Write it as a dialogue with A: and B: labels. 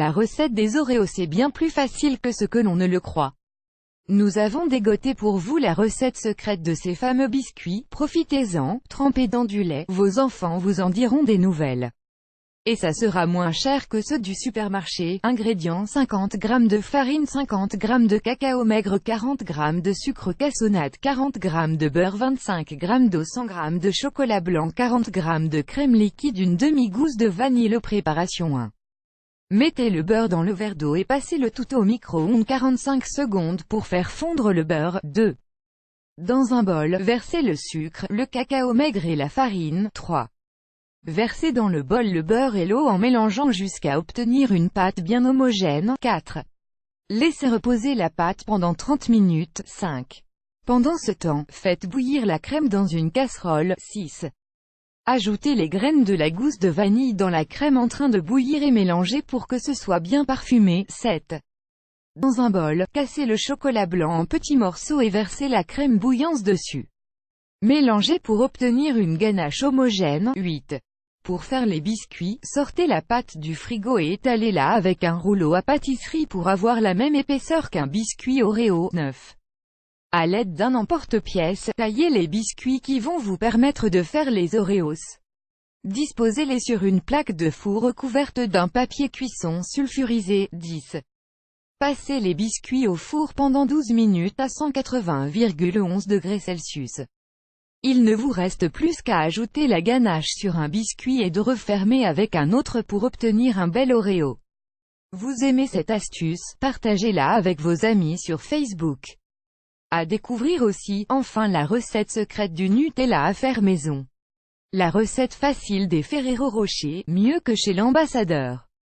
A: La recette des Oreos est bien plus facile que ce que l'on ne le croit. Nous avons dégoté pour vous la recette secrète de ces fameux biscuits, profitez-en, trempés dans du lait, vos enfants vous en diront des nouvelles. Et ça sera moins cher que ceux du supermarché. Ingrédients: 50 g de farine, 50 g de cacao maigre, 40 g de sucre cassonade, 40 g de beurre, 25 g d'eau, 100 g de chocolat blanc, 40 g de crème liquide, une demi-gousse de vanille. Préparation 1. Mettez le beurre dans le verre d'eau et passez le tout au micro-ondes 45 secondes pour faire fondre le beurre. 2. Dans un bol, versez le sucre, le cacao maigre et la farine. 3. Versez dans le bol le beurre et l'eau en mélangeant jusqu'à obtenir une pâte bien homogène. 4. Laissez reposer la pâte pendant 30 minutes. 5. Pendant ce temps, faites bouillir la crème dans une casserole. 6. Ajoutez les graines de la gousse de vanille dans la crème en train de bouillir et mélangez pour que ce soit bien parfumé. 7. Dans un bol, cassez le chocolat blanc en petits morceaux et versez la crème bouillante dessus. Mélangez pour obtenir une ganache homogène. 8. Pour faire les biscuits, sortez la pâte du frigo et étalez-la avec un rouleau à pâtisserie pour avoir la même épaisseur qu'un biscuit Oreo. 9. À l'aide d'un emporte-pièce, taillez les biscuits qui vont vous permettre de faire les Oreos. Disposez-les sur une plaque de four recouverte d'un papier cuisson sulfurisé. 10. Passez les biscuits au four pendant 12 minutes à 180,11 degrés Celsius. Il ne vous reste plus qu'à ajouter la ganache sur un biscuit et de refermer avec un autre pour obtenir un bel Oreo. Vous aimez cette astuce? Partagez-la avec vos amis sur Facebook. À découvrir aussi, enfin, la recette secrète du Nutella à faire maison. La recette facile des Ferrero Rocher, mieux que chez l'ambassadeur.